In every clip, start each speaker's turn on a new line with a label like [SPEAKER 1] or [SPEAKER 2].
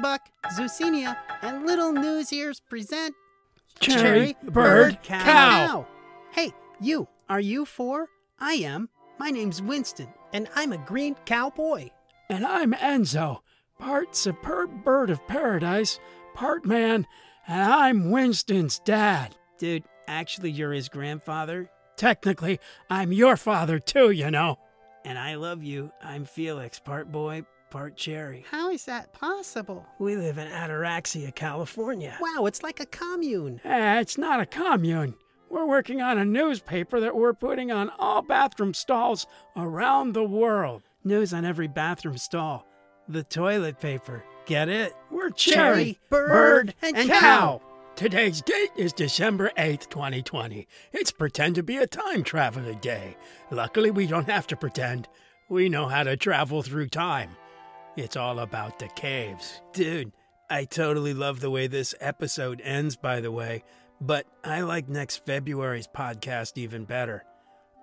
[SPEAKER 1] Buck, Zucchenia, and Little News Ears present
[SPEAKER 2] Cherry, Bird, Cow.
[SPEAKER 1] Hey, you, are you 4? I am. My name's Winston.
[SPEAKER 3] And I'm a green cowboy.
[SPEAKER 2] And I'm Enzo, part superb bird of paradise, part man, and I'm Winston's dad.
[SPEAKER 1] Dude, actually you're his grandfather.
[SPEAKER 2] Technically, I'm your father too, you know.
[SPEAKER 1] And I love you. I'm Felix, part boy, part cherry.
[SPEAKER 3] How is that possible?
[SPEAKER 1] We live in Ataraxia, California.
[SPEAKER 3] Wow, it's like a commune.
[SPEAKER 2] It's not a commune. We're working on a newspaper that we're putting on all bathroom stalls around the world.
[SPEAKER 1] News on every bathroom stall. The toilet paper. Get it?
[SPEAKER 2] We're
[SPEAKER 3] Cherry, Bird, and Cow.
[SPEAKER 2] Today's date is December 8th, 2020. It's Pretend to be a Time Traveler Day. Luckily, we don't have to pretend. We know how to travel through time. It's all about the caves.
[SPEAKER 1] Dude, I totally love the way this episode ends, by the way. But I like next February's podcast even better.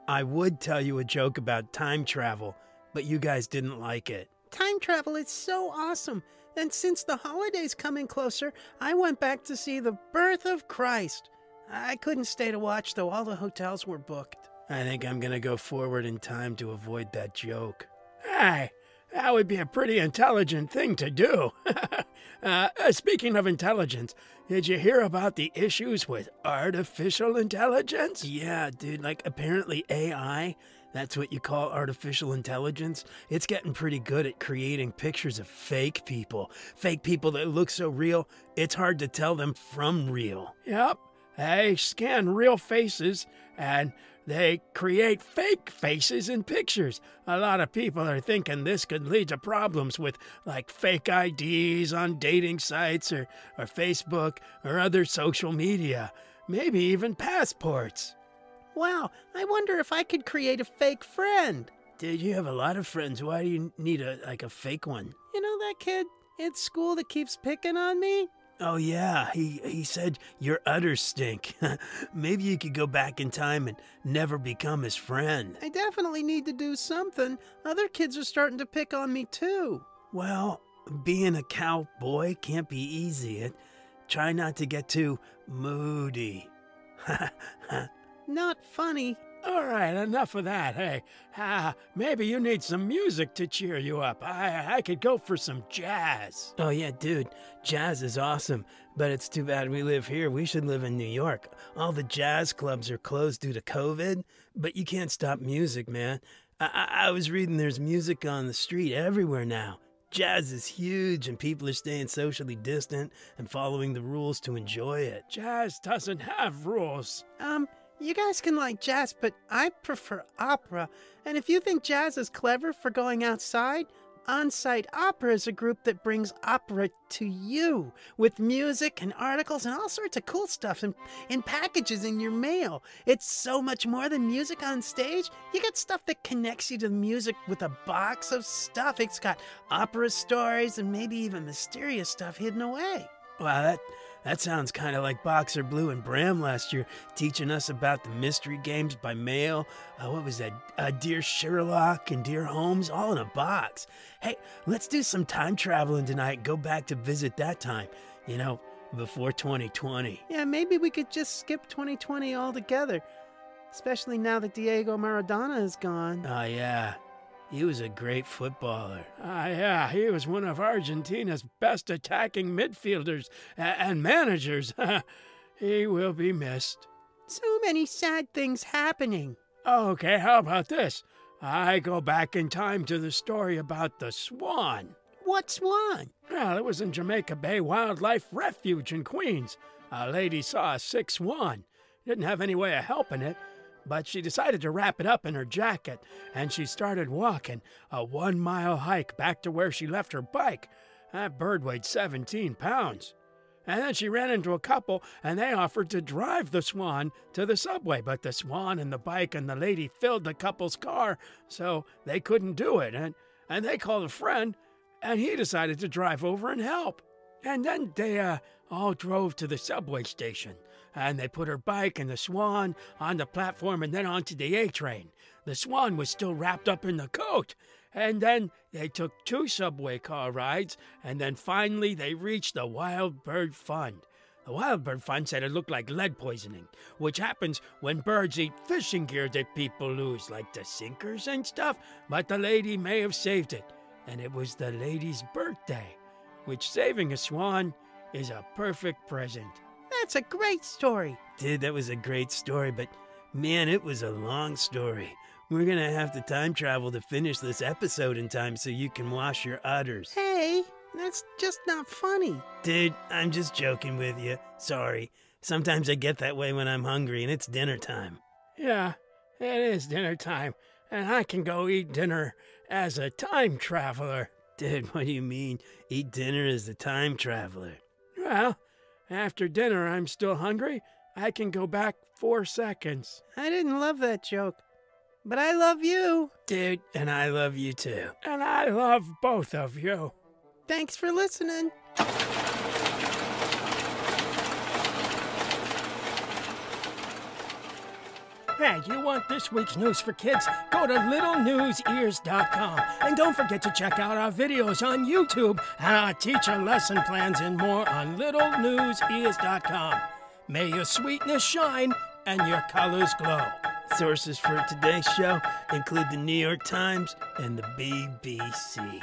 [SPEAKER 1] I would tell you a joke about time travel, but you guys didn't like it.
[SPEAKER 3] Time travel is so awesome. And since the holidays coming closer, I went back to see the birth of Christ. I couldn't stay to watch, though. All the hotels were booked.
[SPEAKER 1] I think I'm going to go forward in time to avoid that joke.
[SPEAKER 2] Hey, that would be a pretty intelligent thing to do. Speaking of intelligence, did you hear about the issues with artificial intelligence?
[SPEAKER 1] Yeah, dude, like apparently AI, that's what you call artificial intelligence. It's getting pretty good at creating pictures of fake people. Fake people that look so real, it's hard to tell them from real.
[SPEAKER 2] Yep, they scan real faces and they create fake faces in pictures. A lot of people are thinking this could lead to problems with like fake IDs on dating sites or Facebook or other social media. Maybe even passports.
[SPEAKER 3] Wow, I wonder if I could create a fake friend.
[SPEAKER 1] Dude, you have a lot of friends. Why do you need a fake one?
[SPEAKER 3] You know that kid at school that keeps picking on me?
[SPEAKER 1] Oh, yeah. He said your udders stink. Maybe you could go back in time and never become his friend.
[SPEAKER 3] I definitely need to do something. Other kids are starting to pick on me, too.
[SPEAKER 1] Well, being a cowboy can't be easy. Try not to get too moody.
[SPEAKER 3] Not funny.
[SPEAKER 2] All right, enough of that. Hey, maybe you need some music to cheer you up. I could go for some jazz.
[SPEAKER 1] Oh, yeah, dude. Jazz is awesome, but it's too bad we live here. We should live in New York. All the jazz clubs are closed due to COVID, but you can't stop music, man. I was reading there's music on the street everywhere now. Jazz is huge, and people are staying socially distant and following the rules to enjoy it.
[SPEAKER 2] Jazz doesn't have rules.
[SPEAKER 3] You guys can like jazz, but I prefer opera. And if you think jazz is clever for going outside, On-Site Opera is a group that brings opera to you with music and articles and all sorts of cool stuff in packages in your mail. It's so much more than music on stage. You get stuff that connects you to the music with a box of stuff. It's got opera stories and maybe even mysterious stuff hidden away.
[SPEAKER 1] Wow, that sounds kind of like Boxer Blue and Bram last year, teaching us about the mystery games by mail. What was that? Dear Sherlock and Dear Holmes, all in a box. Hey, let's do some time traveling tonight and go back to visit that time. You know, before 2020.
[SPEAKER 3] Yeah, maybe we could just skip 2020 altogether. Especially now that Diego Maradona is gone.
[SPEAKER 1] Oh, yeah. He was a great footballer.
[SPEAKER 2] Yeah, he was one of Argentina's best attacking midfielders and managers. He will be missed.
[SPEAKER 3] So many sad things happening.
[SPEAKER 2] Okay, how about this? I go back in time to the story about the Swan.
[SPEAKER 3] What Swan?
[SPEAKER 2] Well, it was in Jamaica Bay Wildlife Refuge in Queens. A lady saw a sick swan. Didn't have any way of helping it, but she decided to wrap it up in her jacket, and she started walking a 1-mile hike back to where she left her bike. That bird weighed 17 pounds. And then she ran into a couple, and they offered to drive the Swan to the subway, but the Swan and the bike and the lady filled the couple's car, so they couldn't do it. And they called a friend, and he decided to drive over and help. And then they all drove to the subway station. And they put her bike and the Swan on the platform and then onto the A train. The Swan was still wrapped up in the coat. And then they took 2 subway car rides, and then finally they reached the Wild Bird Fund. The Wild Bird Fund said it looked like lead poisoning, which happens when birds eat fishing gear that people lose, like the sinkers and stuff, but the lady may have saved it, and it was the lady's birthday, which saving a swan is a perfect present.
[SPEAKER 3] That's a great story.
[SPEAKER 1] Dude, that was a great story, but man, it was a long story. We're gonna have to time travel to finish this episode in time so you can wash your udders.
[SPEAKER 3] Hey, that's just not funny.
[SPEAKER 1] Dude, I'm just joking with you. Sorry. Sometimes I get that way when I'm hungry and it's dinner time.
[SPEAKER 2] Yeah, it is dinner time, and I can go eat dinner as a time traveler.
[SPEAKER 1] Dude, what do you mean, eat dinner as a time traveler?
[SPEAKER 2] Well, after dinner I'm still hungry. I can go back 4 seconds.
[SPEAKER 3] I didn't love that joke, but I love you.
[SPEAKER 1] Dude, and I love you too.
[SPEAKER 2] And I love both of you.
[SPEAKER 3] Thanks for listening.
[SPEAKER 2] Hey, you want this week's news for kids? Go to LNE.news.com. And don't forget to check out our videos on YouTube and our teacher lesson plans and more on LNE.news.com. May your sweetness shine and your colors glow.
[SPEAKER 1] Sources for today's show include the New York Times and the BBC.